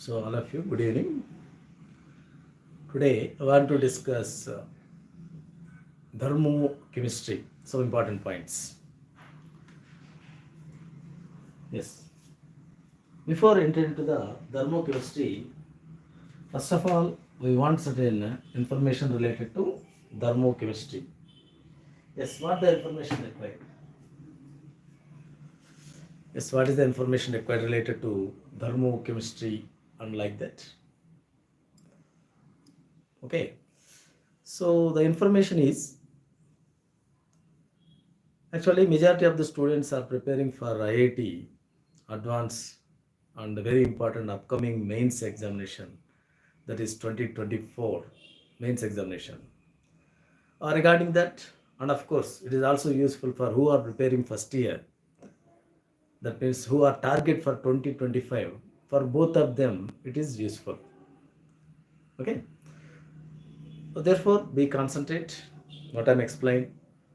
So, all of you, good evening. Today, I want to discuss thermochemistry. Some important points. Yes. Before entering into the thermochemistry, first of all, we want certain information related to thermochemistry. Yes, what the information required? Yes, what is the information required related to thermochemistry and like that? Okay. So the information is actually majority of the students are preparing for IIT advanced and very important upcoming mains examination, that is 2024 mains examination. Regarding that, and of course it is also useful for who are preparing first year, that means who are target for 2025. For both of them it is useful. Okay, so therefore be concentrate what I'm explaining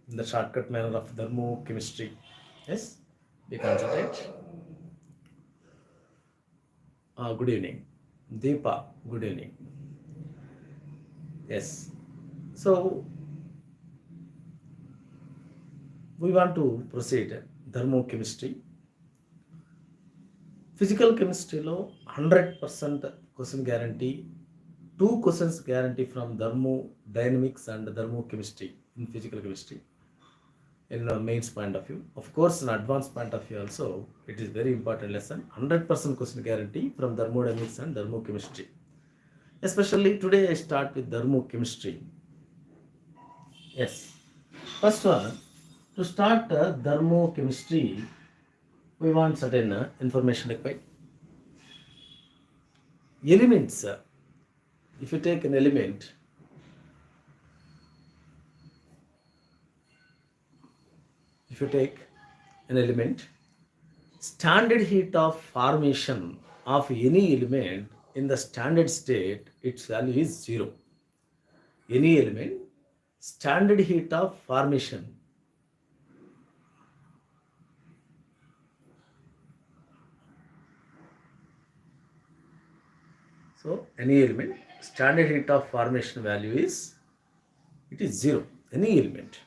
in the shortcut manner of thermochemistry. Yes, be concentrate. Good evening Deepa, good evening. Yes, so we want to proceed thermochemistry. Physical chemistryలో 100% question guarantee, 2 questions guarantee from thermodynamics and thermochemistry in physical chemistry in a mains point of view. Of course, in advanced point of view also, it is very important lesson. 100% question guarantee from thermodynamics and thermochemistry. Especially today I start with thermochemistry. Yes. First one, to start thermochemistry, we want certain information required. Elements. If you take an element, standard heat of formation of any element in the standard state, its value is 0. Any element, standard heat of formation. So any element, standard heat of formation value is, it is 0. Any element.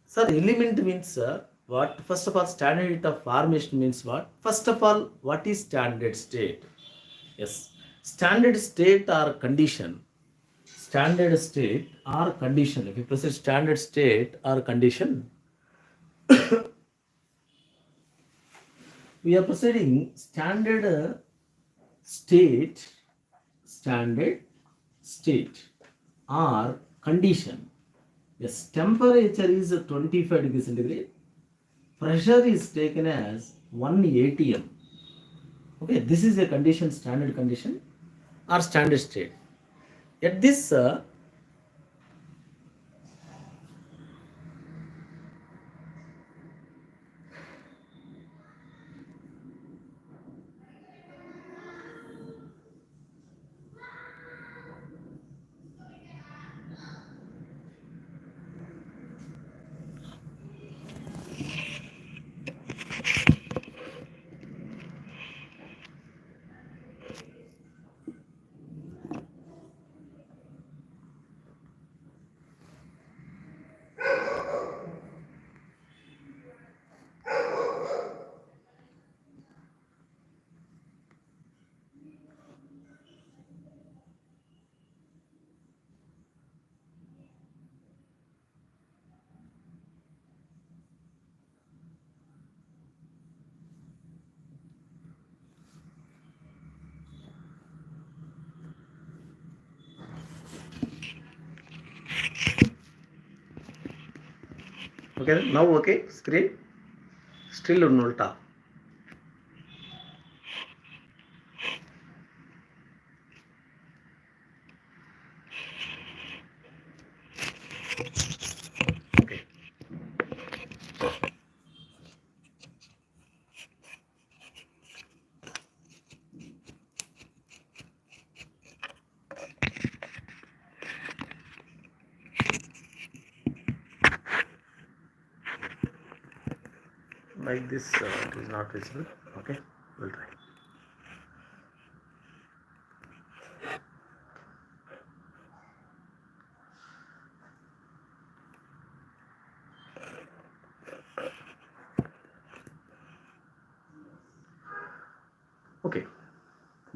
Sir, element means what? First of all, standard heat of formation means what? First of all, what is standard state? Yes, standard state or condition. Standard state or condition. If you proceed standard state or condition, we are proceeding standard state, standard state or condition. Yes, temperature is 25 degrees centigrade. Pressure is taken as 1 atm. Okay, this is a condition, standard condition or standard state. At this okay, now okay, screen still unnolta. Okay, like this it is not visible. Okay, we'll try.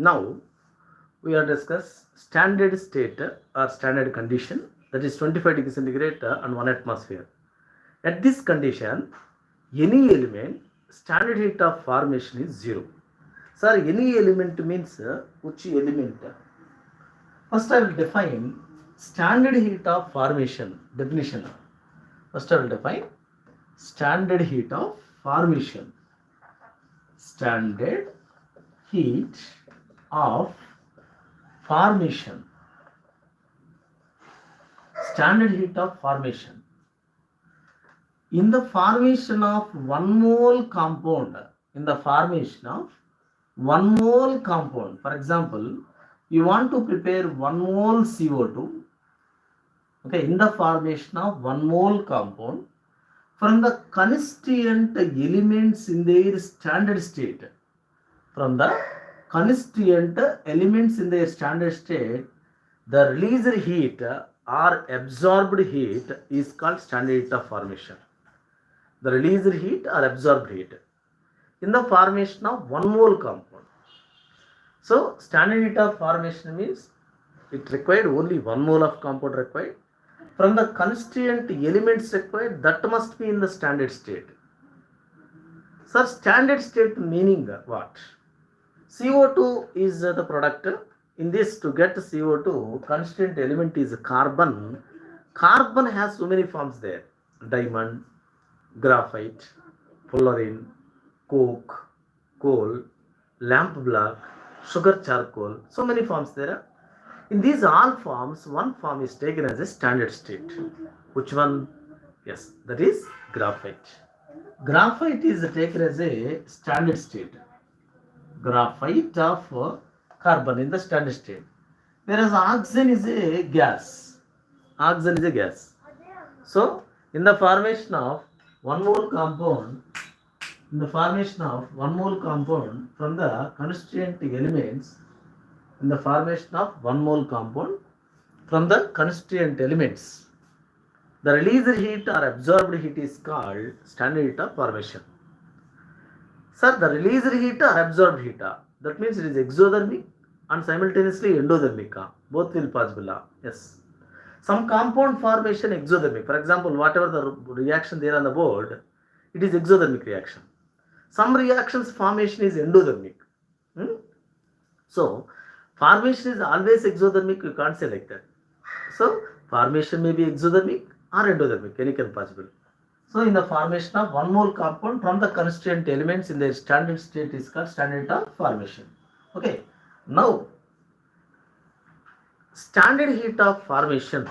Now we are discuss standard state or standard condition, that is 25 degrees centigrade and 1 atmosphere. At this condition, any element standard heat of formation is 0. Sir, any element means which element? First I will define standard heat of formation definition. First I will define standard heat of formation. Standard heat of formation. Standard heat of formation. In the formation of 1 mole compound, in the formation of 1 mole compound, for example, you want to prepare 1 mole CO2, okay, in the formation of 1 mole compound from the constituent elements in their standard state, from the constituent elements in their standard state, the released heat or absorbed heat is called standard heat of formation. The released heat or absorbed heat in the formation of 1 mole compound. So standard heat of formation means it required only 1 mole of compound required from the constituent elements required, that must be in the standard state. So standard state meaning what? CO2 is the product. In this, to get CO2, constituent element is carbon. Carbon has so many forms there: diamond, graphite, fullerene, coke, coal, lamp black, sugar charcoal, so many forms there. In these all forms, one form is taken as a standard state. Which one? Yes, that is graphite. Graphite is taken as a standard state. Graphite of carbon in the standard state. Whereas oxygen is a gas. Oxygen is a gas. So, in the formation of 1 mole compound, from the constituent elements, in the formation of 1 mole compound from the constituent elements, the released heat or absorbed heat is called standard heat of formation. Sir, the released heat or absorbed heat, that means it is exothermic and simultaneously endothermic. Both will possible. Yes. Some compound formation exothermic. For example, whatever the reaction there on the board, it is exothermic reaction. Some reactions formation is endothermic. So formation is always exothermic, you can't say like that. So formation may be exothermic or endothermic, any can possible. So in the formation of 1 mole compound from the constituent elements in their standard state is called standard heat of formation. Okay. Now standard heat of formation.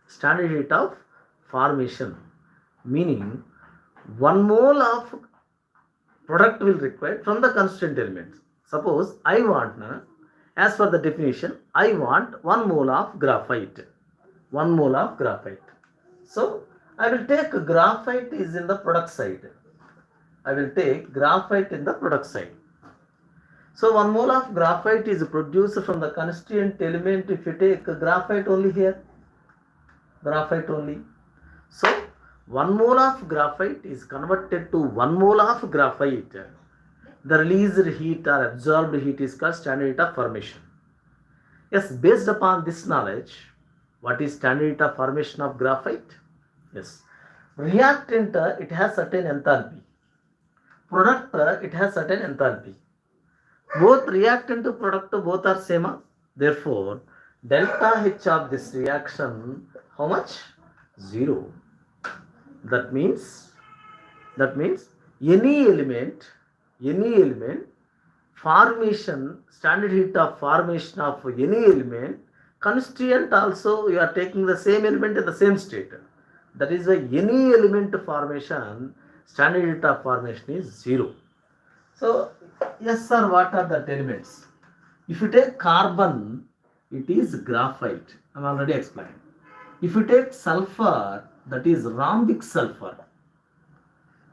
Standard heat of formation meaning 1 mole of product will require from the constituent elements. Suppose I want, as per the definition, I want 1 mole of graphite. 1 mole of graphite. So I will take graphite is in the product side. I will take graphite in the product side. So 1 mole of graphite is produced from the constituent element. If you take graphite only here, graphite only. So 1 mole of graphite is converted to 1 mole of graphite. The released heat or absorbed heat is called standard heat of formation. Yes, based upon this knowledge, what is standard heat of formation of graphite? Yes, reactant it has certain enthalpy. Product it has certain enthalpy. Both reactant to product both are same. Therefore, delta H of this reaction, how much? 0. That means any element formation, standard heat of formation of any element, constituent also you are taking the same element in the same state. That is why any element formation, standard heat of formation is 0. So yes sir, what are the elements? If you take carbon, it is graphite. I am already explained. If you take sulfur, that is rhombic sulfur.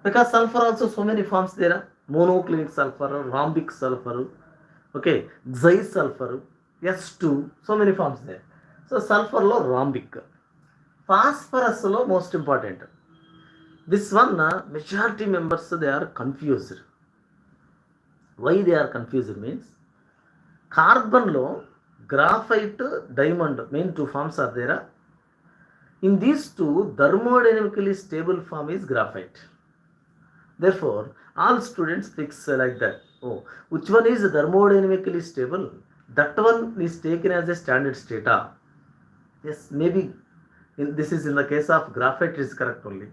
Because sulfur also so many forms there. Monoclinic sulfur, rhombic sulfur, okay, sulfur, S2, so many forms there. So sulfur lo rhombic. Phosphorus lo most important. This one majority members they are confused. Why they are confused means కార్బన్లో graphite, diamond main two forms are there. In these two, thermodynamically stable form is graphite. Therefore, all students fix like that. Oh, which one is thermodynamically stable? That one is taken as a standard state. Yes, maybe this is in the case of graphite, it is correct only.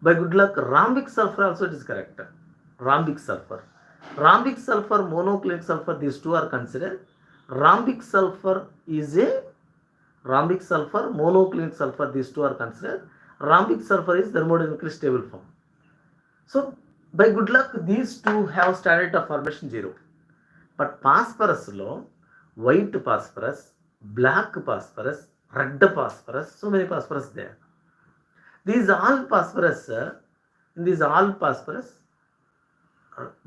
By good luck, rhombic sulfur also it is correct. Rhombic sulfur, monoclinic sulfur, these two are considered. Rhombic sulfur, monoclinic sulfur, these two are considered. Rhombic sulfur is thermodynamically stable form. So by good luck, these two have standard of formation 0. But phosphorus lo, white phosphorus, black phosphorus, red phosphorus, so many phosphorus there. These all phosphorus,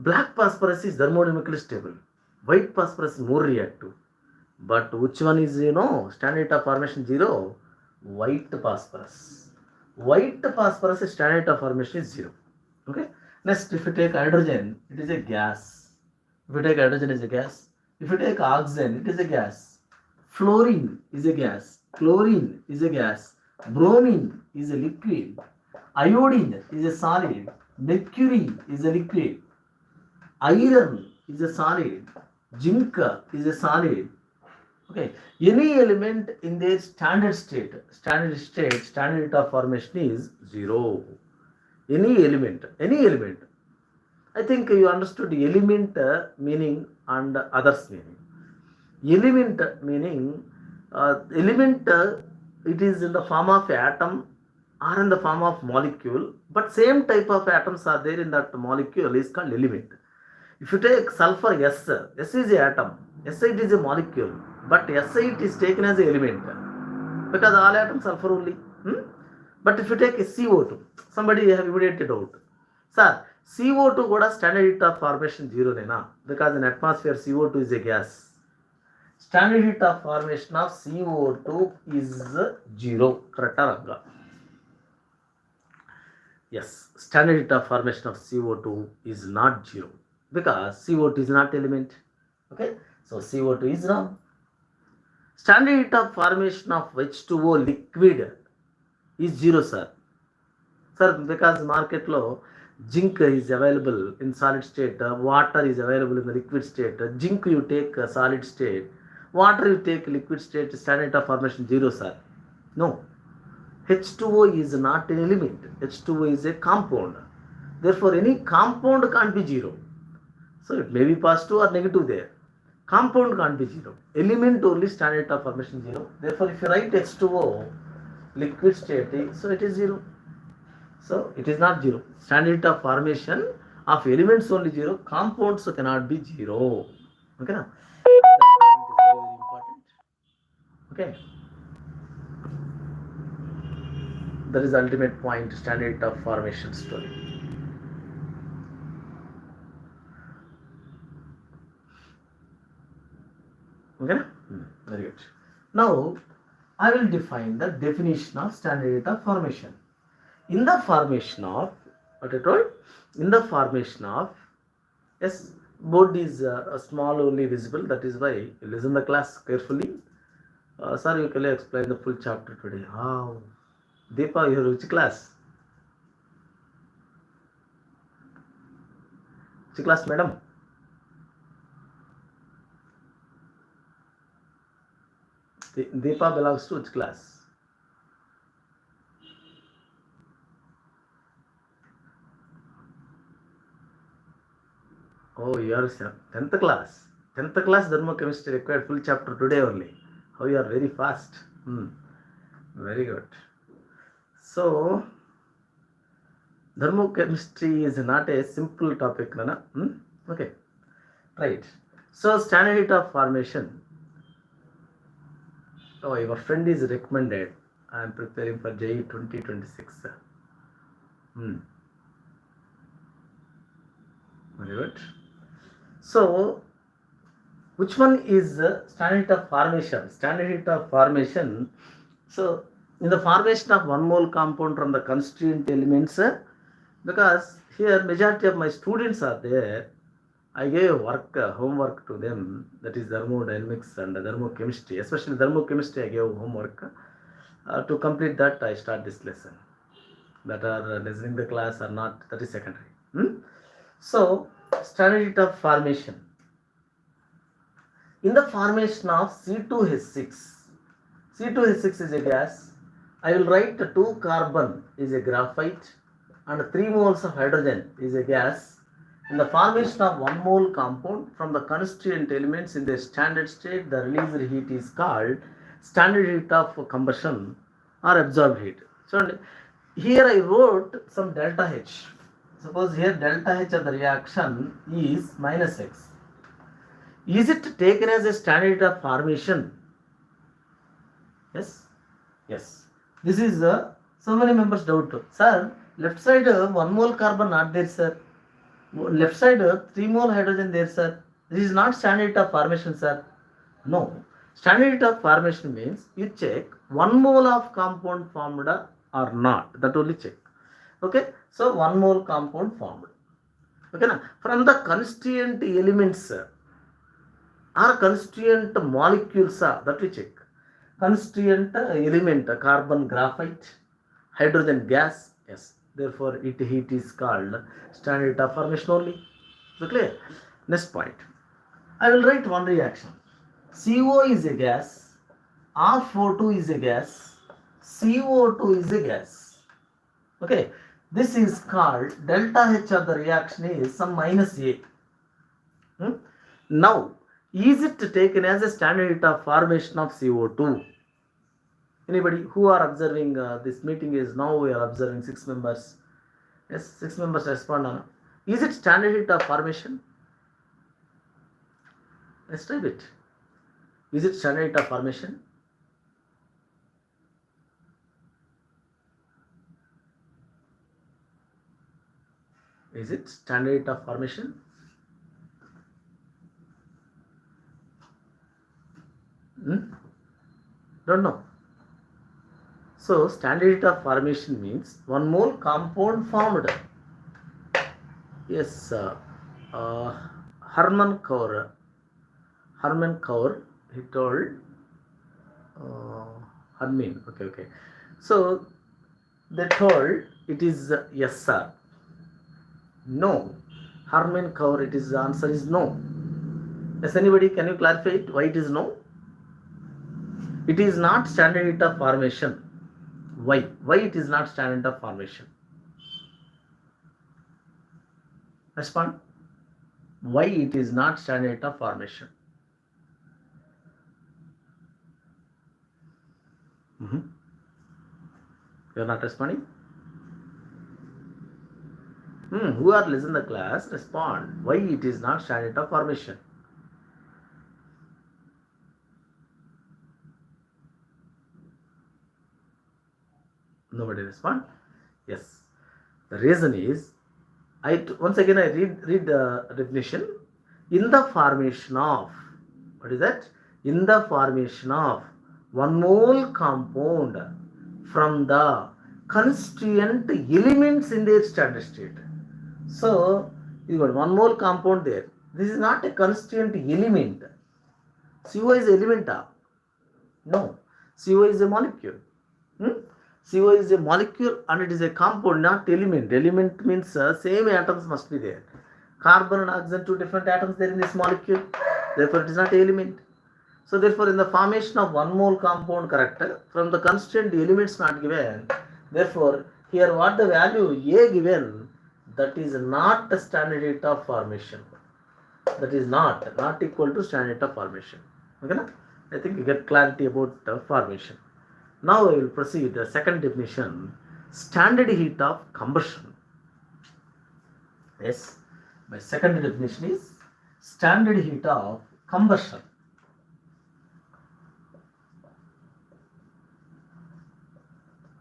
black phosphorus is thermodynamically stable. White phosphorus is more reactive. But which one is, standard of formation 0? White phosphorus. White phosphorus standard of formation is 0. Okay. Next, if you take hydrogen, it is a gas. If you take hydrogen, it is a gas. If you take oxygen, it is a gas. Fluorine is a gas. Chlorine is a gas. Bromine is a liquid. Iodine is a solid. Mercury is a liquid. Iron is a solid. Zinc is a solid. Okay. Any element in their standard of formation is 0. Any element. I think you understood element meaning and others meaning. Element meaning, it is in the form of atom or in the form of molecule, but same type of atoms are there in that molecule is called element. If you take sulfur, S is a atom, it is a molecule, but it is taken as an element because all atoms sulfur only. But if you take a CO2, somebody have immediately doubt, sir, CO2 kuda standard heat of formation 0 nena, because in atmosphere CO2 is a gas. Standard heat of formation of CO2 is 0. Correct or wrong? Yes, standard heat of formation of CO2 is not 0 because CO2 is not element. Okay, so CO2 is wrong. Standard heat of formation of H2O liquid is 0, sir. Sir, because market lo zinc is available in solid state, water is available in the liquid state. Zinc you take solid state, water you take liquid state, standard of formation 0, sir. No, H2O is not an element. H2O is a compound. Therefore, any compound can't be 0. So it may be positive or negative there. Compound can't be 0. Element only standard of formation 0. Therefore, if you write H2O liquid state, so it is 0. So it is not 0. Standard of formation of elements only 0. Compounds cannot be 0. Okay, now that point is very, very important. Okay, that is the ultimate point, standard of formation story. Okay, very good. Now I will define the definition of standard of formation. In the formation of, what I told, in the formation of, yes, board is small only visible, that is why you listen the class carefully. Sir, you can explain the full chapter today. How? Deepa, you are which class? Which class, madam? Deepa belongs to which class? Oh, you are 10th class. 10th class Thermochemistry required full chapter today only. How you are very fast. Very good. So, Thermochemistry is not a simple topic, Nana. Okay, right. So, standard heat of formation. Oh, your friend is recommended. I am preparing for JE 2026. Very good. So, which one is standard heat of formation? Standard heat of formation. So, in the formation of 1 mole compound from the constituent elements, because here majority of my students are there, I gave homework to them, that is thermodynamics and thermochemistry, especially thermochemistry. I gave homework. To complete that, I start this lesson. That are listening the class or not, that is secondary. So, standard heat of formation. In the formation of C2H6, C2H6 is a gas. I will write 2 carbon is a graphite and 3 moles of hydrogen is a gas. In the formation of 1 mole compound from the constituent elements in the standard state, the released heat is called standard heat of combustion or absorbed heat. So here I wrote some delta H. Suppose here delta H of the reaction is minus X. Is it taken as a standard heat of formation? Yes. Yes. This is so many members doubt. Sir, left side 1 mole carbon not there, sir. Left side 3 mole hydrogen there, sir. This is not standard heat of formation, sir. No. Standard heat of formation means you check 1 mole of compound formed or not. That only check. Okay. So 1 mole compound formed. Okay. Now, from the constituent elements or constituent molecules that we check. Constituent element carbon graphite, hydrogen gas. Yes. Therefore, heat is called standard heat of formation only. So clear? Next point. I will write one reaction. CO is a gas, R42 is a gas, CO2 is a gas. Okay. This is called delta H of the reaction is some minus A. Now, is it taken as a standard heat of formation of CO2? Anybody who are observing this meeting is now we are observing 6 members. Yes, 6 members respond on. Is it standard heat of formation? Let's try it. Is it standard heat of formation? Is it standard heat of formation? Don't know. So, standard heat of formation means 1 mole compound formed. Yes, Herman Kaur, he told, Hermin, okay. So, they told it is yes, sir. No. Herman Kaur, it is the answer is no. Yes, anybody, can you clarify it? Why it is no? It is not standard heat of formation. Why? Why it is not standard heat of formation? Respond. Why it is not standard heat of formation? You are not responding? Who are listening to the class, respond. Why it is not standard heat of formation? Nobody respond? Yes. The reason is, once again I read the definition. In the formation of, what is that? In the formation of 1 mole compound from the constituent elements in their standard state. So, you got 1 mole compound there. This is not a constituent element. CO is element. No. CO is a molecule. CO is a molecule and it is a compound, not element. Element means same atoms must be there. Carbon and oxygen, 2 different atoms there in this molecule. Therefore, it is not element. So, therefore, in the formation of 1 mole compound, correct, from the constituent elements not given. Therefore, here what the value A given, that is not the standard heat of formation. That is not equal to standard heat of formation. Okay, na? I think you get clarity about formation. Now I will proceed the second definition, standard heat of combustion. Yes, my second definition is standard heat of combustion.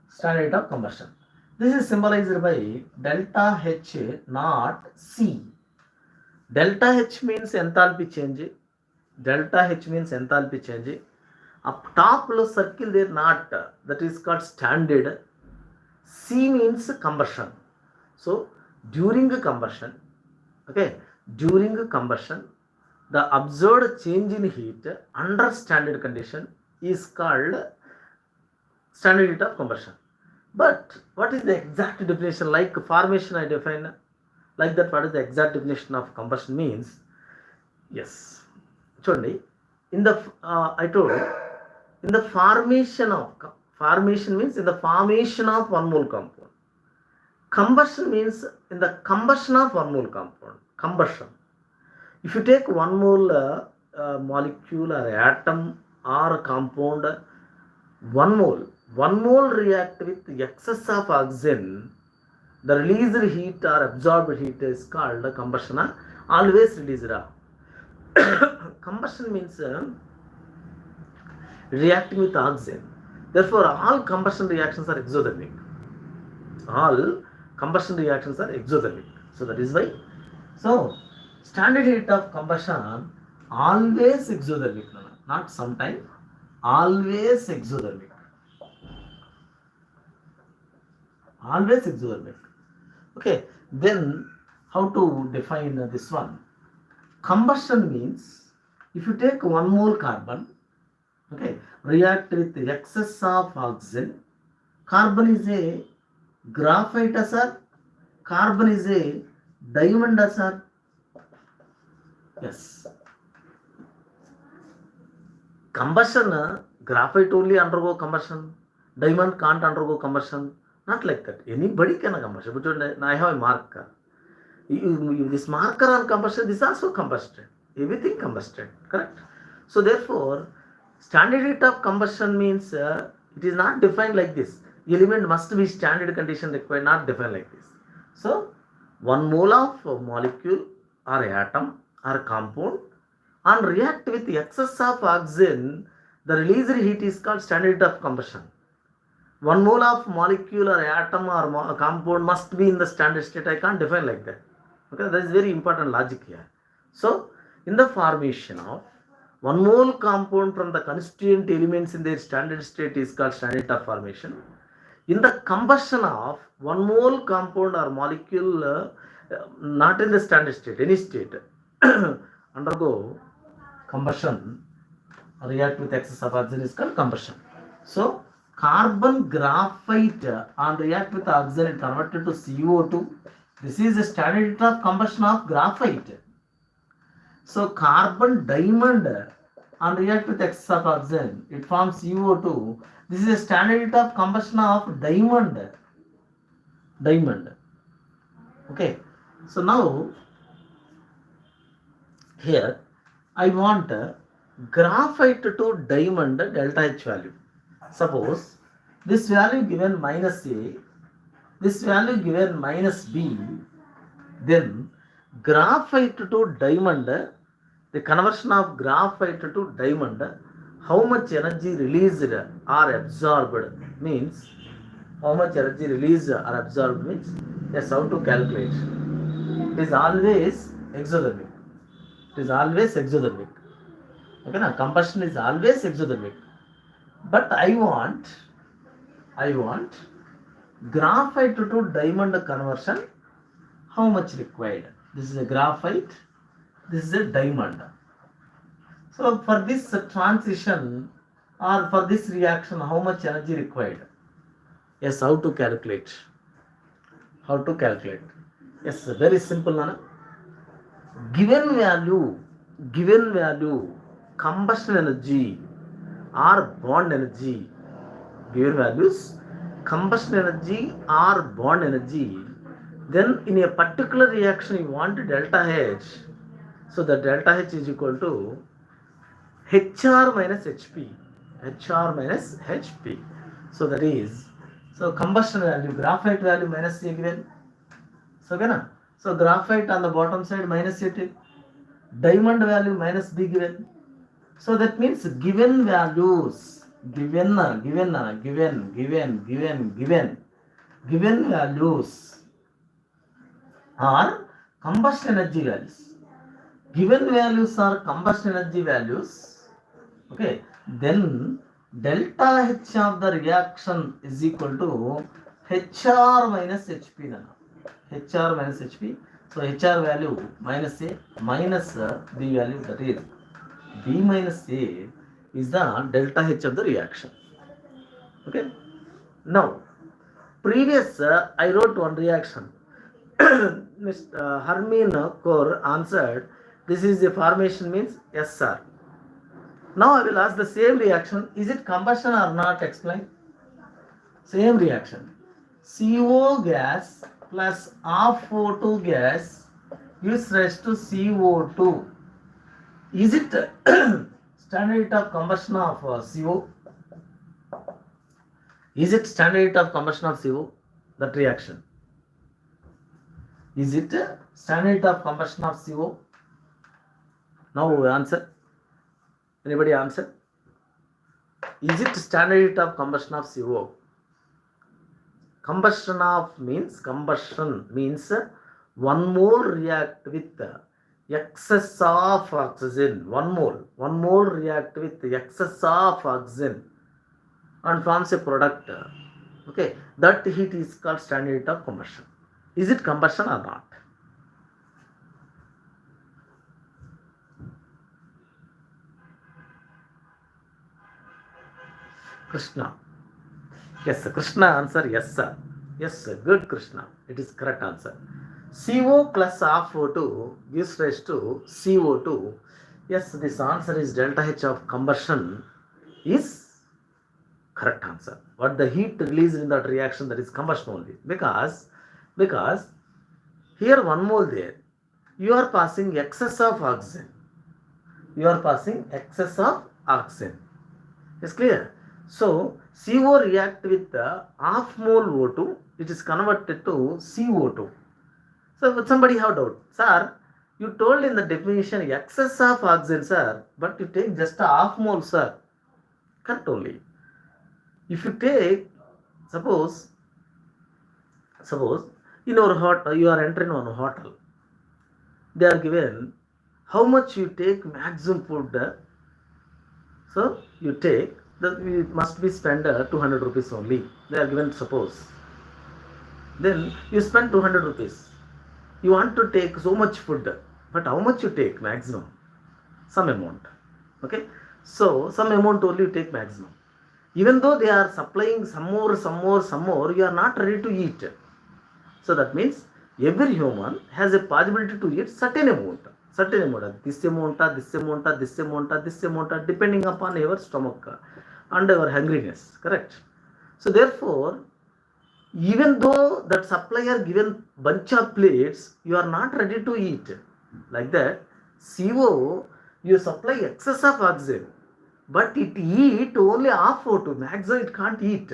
Standard heat of combustion. This is symbolized by delta H not C. Delta H means enthalpy change. Delta H means enthalpy change. Up top circle there not, that is called standard. C means combustion. So during combustion, okay, During combustion, the observed change in heat under standard condition is called standard heat of combustion. But what is the exact definition? Like formation, I define like that. What is the exact definition of combustion means? Yes, చూడండి, in the I told in the formation means in the formation of one mole compound. Combustion means in the combustion of one mole compound. Combustion. If you take one mole molecule or atom or compound, one mole react with excess of oxygen, the released heat or absorbed heat is called combustion. Always released. Combustion means reacting with oxygen. Therefore, all combustion reactions are exothermic. All combustion reactions are exothermic. So that is why. So standard heat of combustion always exothermic, not sometime, always exothermic. Always exothermic. Okay, then how to define this one? Combustion means if you take one mole carbon, okay, react with excess of oxygen. Carbon is a graphite, sir. Carbon is a diamond, sir. Yes. Combustion, graphite only undergo combustion. Diamond can't undergo combustion. Not like that. Anybody can combustion. But I have a marker. This marker on combustion, this also combusted. Everything combusted. Correct? So therefore, standard heat of combustion means it is not defined like this. Element must be standard condition required, not defined like this. So, one mole of molecule or atom or compound and react with excess of oxygen, the released heat is called standard heat of combustion. One mole of molecule or atom or compound must be in the standard state. I can't define like that. Okay, that is very important logic here. So, in the formation of one mole compound from the constituent elements in their standard state is called standard heat of formation. In the combustion of one mole compound or molecule not in the standard state, any state, undergo combustion, react with excess of oxygen is called combustion. So, carbon graphite and react with oxygen converted to CO2. This is the standard heat of combustion of graphite. So carbon diamond and react with excess of oxygen, it forms CO2. This is a standard heat of combustion of diamond. Okay. So now here I want graphite to diamond delta H value. Suppose this value given minus A, this value given minus B, then graphite to diamond, the conversion of graphite to diamond, how much energy released or absorbed means, how much energy released or absorbed means, yes, how to calculate. It is always exothermic. It is always exothermic. Okay, now combustion is always exothermic. But I want graphite to diamond conversion, how much required? This is a graphite, this is a diamond. So for this transition or for this reaction, how much energy required? Yes, how to calculate? How to calculate? Yes, very simple, Nana. Given value, combustion energy or bond energy, given values, combustion energy or bond energy, then in a particular reaction you want delta H. So the delta H is equal to HR minus HP. HR minus HP. So that is, so combustion value, graphite value minus A given. So okay, so graphite on the bottom side minus A take. Diamond value minus B given. So that means given values, given values are combustion energy values. Given values are combustion energy values. Okay, then delta H of the reaction is equal to HR minus HP. HR minus HP. So HR value minus A minus B value, that is B minus A is the delta H of the reaction. Okay. Now, previous I wrote one reaction. Mr. Hermine Kaur answered, this is the formation means yes sir. Now I will ask the same reaction, is it combustion or not? Explain. Same reaction. CO gas plus half O2 gas gives rise to CO2. Is it standard heat of combustion of CO? Is it standard heat of combustion of CO? That reaction. Is it standard heat of combustion of CO? Now answer. Anybody answer? Is it standard heat of combustion of CO? Combustion means 1 mole react with excess of oxygen. 1 mole react with excess of oxygen and forms a product. Okay, that heat is called standard heat of combustion. Is it combustion or not? Krishna. Yes, Krishna answer yes sir. Yes sir, good Krishna. It is correct answer. CO plus half O2 gives rise to CO2. Yes, this answer is delta H of combustion is correct answer. What the heat released in that reaction, that is combustion only. Because here 1 mole there, you are passing excess of oxygen. You are passing excess of oxygen. Is clear? So CO react with the half mole O2, it is converted to CO2. So somebody have doubt, sir, you told in the definition excess of oxygen, sir, but you take just a half mole, sir. Correct only. If you take, suppose in our hotel, you are entering on a hotel, they are given how much you take maximum food. So you take, it must be spent 200 rupees only. They are given, suppose. Then you spend 200 rupees. You want to take so much food, but how much you take maximum? Some amount. Okay. So some amount only you take maximum. Even though they are supplying some more, you are not ready to eat. So that means every human has a possibility to eat certain amount. This amount, depending upon your stomach and our hungriness. Correct. So therefore, even though that supplier given bunch of plates, you are not ready to eat. Like that, CO, you supply excess of oxygen, but it eat only half O2, maximum it can't eat.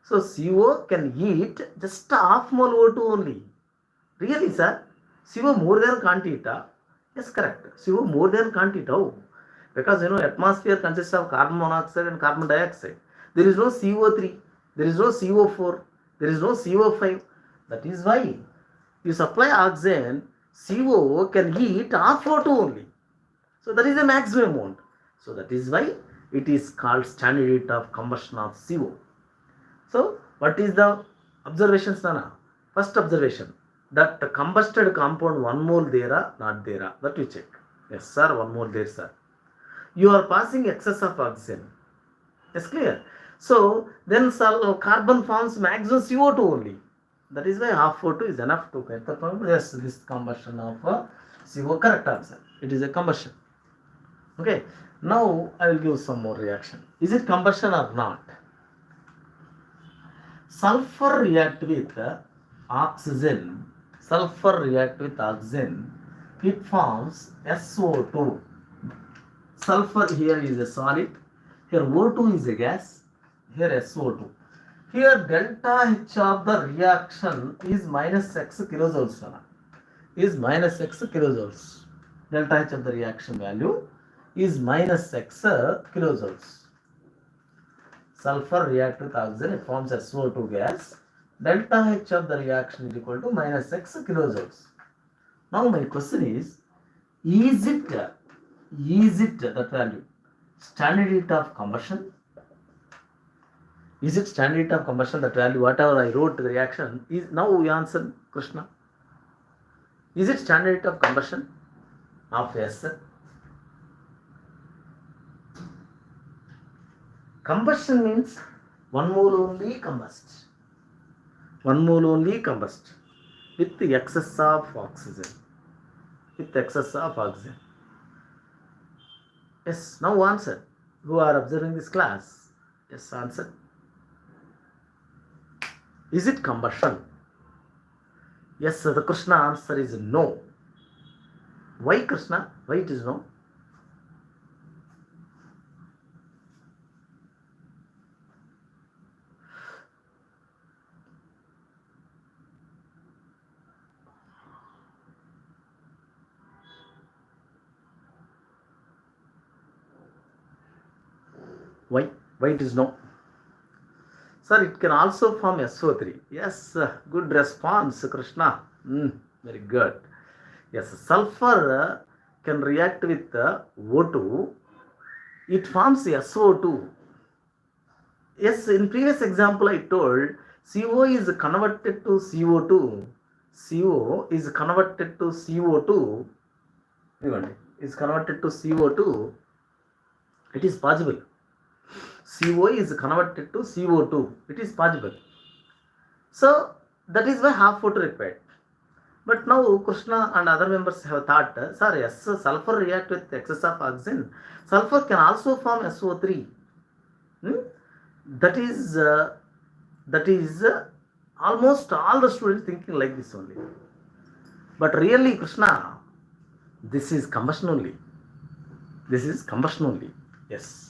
So CO can eat just half mole O2 only. Really, sir? CO more than can't eat? Yes, correct. CO more than can't eat. How? Because atmosphere consists of carbon monoxide and carbon dioxide. There is no CO3, there is no CO4, there is no CO5. That is why you supply oxygen, CO can eat half O2 only. So that is the maximum amount. So that is why it is called standard heat of combustion of CO. So what is the observations, Nana? First observation, that the combusted compound 1 mole there, not there, that you check. Yes sir, 1 mole there, sir. You are passing excess of oxygen. Yes, clear? So then carbon forms maximum CO2 only. That is why half O2 is enough to get the point. Yes, this combustion of CO, correct answer. It is a combustion. Okay. Now I will give some more reaction. Is it combustion or not? Sulfur react with oxygen. It forms SO2. Sulfur here is a solid. Here O2 is a gas. Here SO2. Here delta H of the reaction is minus X kilojoules. Delta H of the reaction value is minus X kilojoules. Sulfur react with oxygen, it forms SO2 gas. Delta H of the reaction is equal to minus X kilojoules. Now my question is it that value standard heat of combustion? Is it standard heat of combustion, that value, whatever I wrote the reaction, is now we answer, Krishna. Is it standard heat of combustion? Of yes. Combustion means one mole only combust. One mole only combust with the excess of oxygen. With excess of oxygen. Yes, now answer. Who are observing this class? Yes, answer. Is it combustion? Yes, the Krishna answer is no. Why Krishna? Why it is no? Why? Why it is no? Sir, it can also form SO3. Yes, good response, Krishna. Very good. Yes, sulfur can react with O2. It forms SO2. Yes, in previous example I told CO is converted to CO2. CO is converted to CO2. Is converted to CO2. It is possible. CO is converted to CO2. It is possible. So that is why half O2 required. But now Krishna and other members have thought, sir, yes, sulfur react with excess of oxygen. Sulfur can also form SO3. That is almost all the students thinking like this only. But really, Krishna, this is combustion only. This is combustion only. Yes.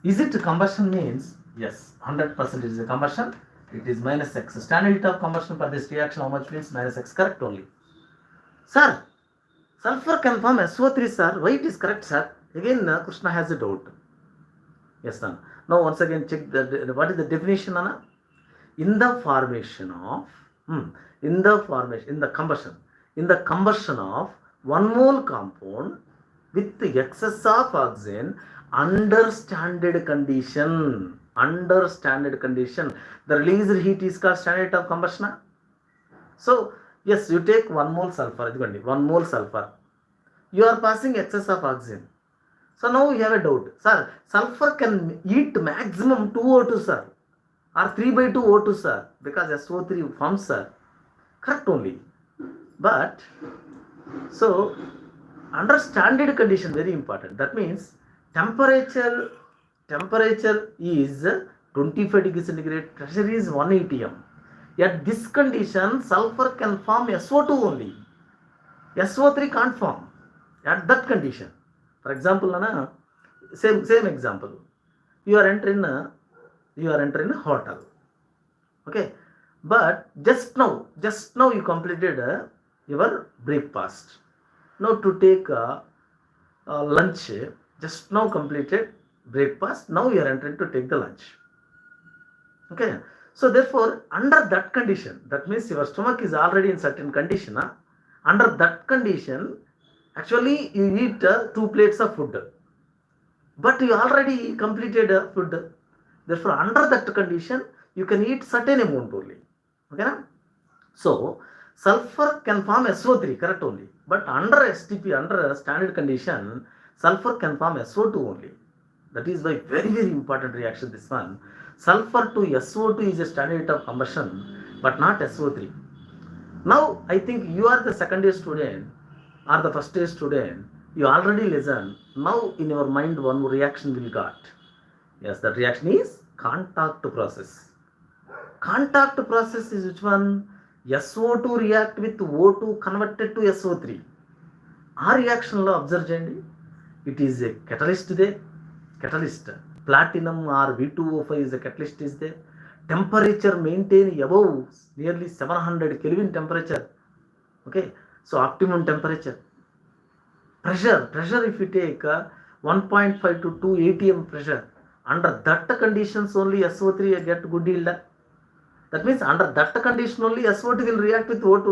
Is it combustion means? Yes, 100% is a combustion. It is minus x. Standard heat of combustion for this reaction, how much means? Minus x. Correct only. Sir, sulfur can form SO3, sir. Why it is correct, sir? Again, Krishna has a doubt. Yes, sir. Now, once again, check what is the definition, Anna? In the formation of, in the combustion of one mole compound with the excess of oxygen under standard condition, the released heat is called standard heat of combustion. So, yes, you take 1 mole sulfur, 1 mole sulfur. You are passing excess of oxygen. So now you have a doubt. Sir, sulfur can eat maximum 2O2, sir. Or 3 by 2 O2, sir. Because SO3 forms, sir. Correct only. But, so, under standard condition, very important. That means, temperature is 25 degrees centigrade, pressure is 1 atm. At this condition, sulfur can form SO2 only. SO3 can't form at that condition. For example, same example. You are entering a hotel. Okay, but just now you completed your breakfast. Now to take lunch. Just now completed breakfast. Now you are entering to take the lunch. Okay, so therefore under that condition, that means your stomach is already in certain condition. Under that condition, actually you eat 2 plates of food, but you already completed food. Therefore under that condition you can eat certain amount only. Okay, so sulfur can form SO3, correct only, but under STP, under standard condition, sulfur can form SO2 only. That is why very important reaction this one. Sulfur to SO2 is a standard heat of combustion, but not SO3. Now I think you are the second year student or the first year student. You already listen. Now in your mind one reaction will got. Yes, that reaction is contact process. Contact process is which one? SO2 react with O2 converted to SO3. ఆ రియాక్షన్లో observe చేయండి. It is a catalyst there. Catalyst. Platinum or V2O5 is a catalyst is there. Temperature maintain above nearly 700 Kelvin temperature. Okay, so optimum temperature. Pressure if you take 1.5 to 2 atm pressure, under that conditions only SO3 get good yield. That means under that condition only SO2 will react with O2.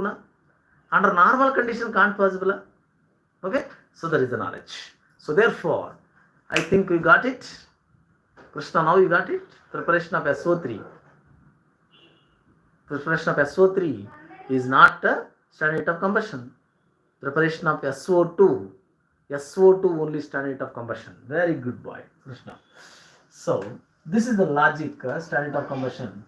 Under normal condition can't possible. Okay, so there is the knowledge. So therefore I think we got it. Krishna, now you got it. Preparation of SO3 is not a standard heat of combustion. Preparation of SO2. SO2 only standard of combustion. Very good boy, Krishna. So this is the logic standard of combustion.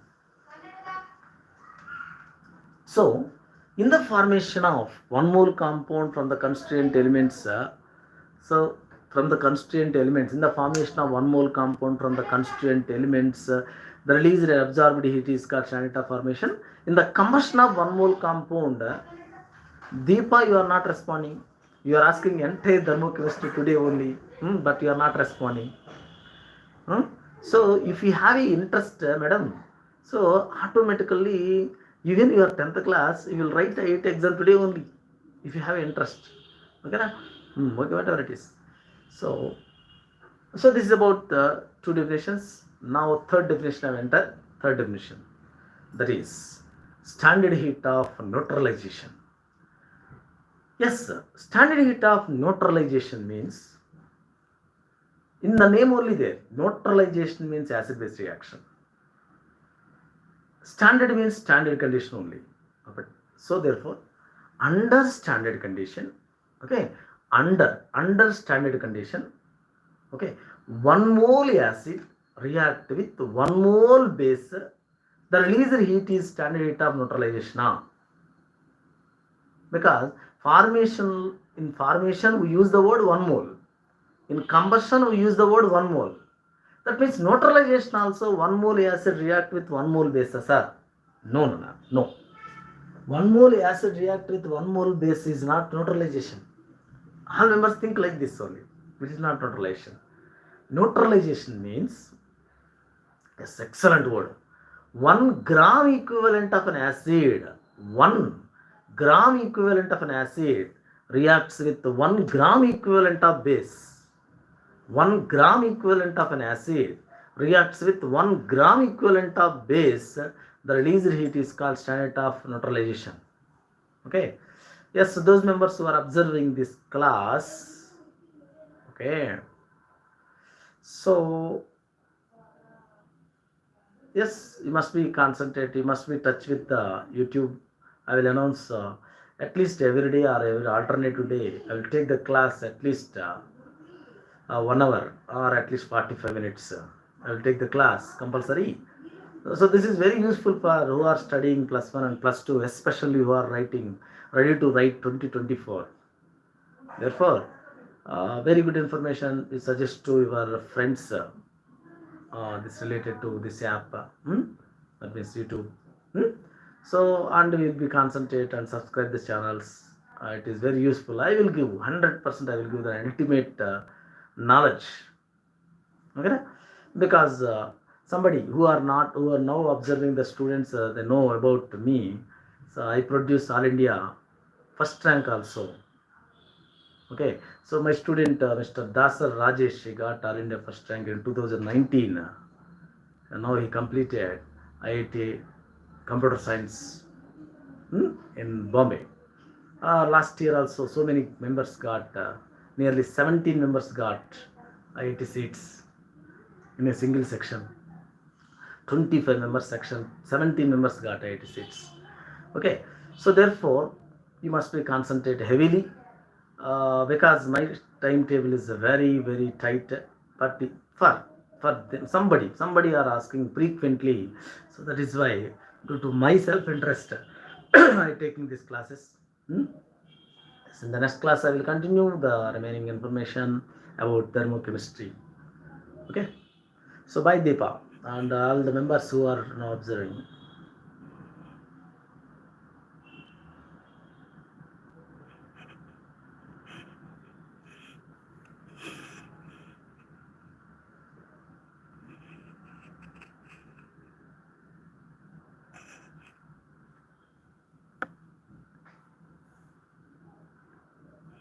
So in the formation of one mole compound from the constituent elements, so from the constituent elements, in the formation of one mole compound from the constituent elements, the released and absorbed heat is called standard of formation. In the combustion of one mole compound, Deepa, you are not responding. You are asking entire thermochemistry today only, but you are not responding. So if you have a interest, madam, so automatically, even your 10th class, you will write the 8 exam today only, if you have interest. Okay, na? Okay, whatever it is. So this is about the two definitions. Now third definition I have entered. Third definition, that is standard heat of neutralization. Yes, standard heat of neutralization means, in the name only there, neutralization means acid base reaction. Standard means standard condition only. So therefore, under standard condition, okay, under standard condition, okay, 1 mole acid react with 1 mole base, the released heat is standard heat of neutralization. Because in formation we use the word 1 mole. In combustion we use the word 1 mole. That means neutralization also 1 mole acid react with 1 mole base, sir. No. 1 mole acid react with 1 mole base is not neutralization. All members think like this only. It is not neutralization. Neutralization means, yes, excellent word. 1 gram equivalent of an acid, 1 gram equivalent of an acid reacts with 1 gram equivalent of base. 1 gram equivalent of an acid reacts with 1 gram equivalent of base. The released heat is called standard of neutralization. Okay. Yes, so those members who are observing this class, okay. So yes, you must be concentrate. You must be touch with the YouTube. I will announce at least every day or every alternative day. I will take the class at least 1 hour or at least 45 minutes. I will take the class compulsory. So this is very useful for who are studying +1 and +2, especially who are ready to write 2024. Therefore, very good information we suggest to your friends. This related to this app, that means YouTube. So, and we will be concentrate and subscribe the channels. It is very useful. I will give 100%. I will give the ultimate knowledge. Okay, because somebody who are now observing the students, they know about me. So I produce All India first rank also. Okay, so my student Mr. Dasar Rajesh, he got All India first rank in 2019. And now he completed IIT Computer Science in Bombay. Last year also, so many members got, nearly 17 members got IIT seats in a single section. 25 members section, 17 members got IIT seats. Okay, so therefore, you must be concentrate heavily because my timetable is very, very tight. But for them, somebody are asking frequently, so that is why, due to my self-interest, I taking these classes. So in the next class, I will continue the remaining information about thermochemistry. Okay, so bye Deepa and all the members who are now observing.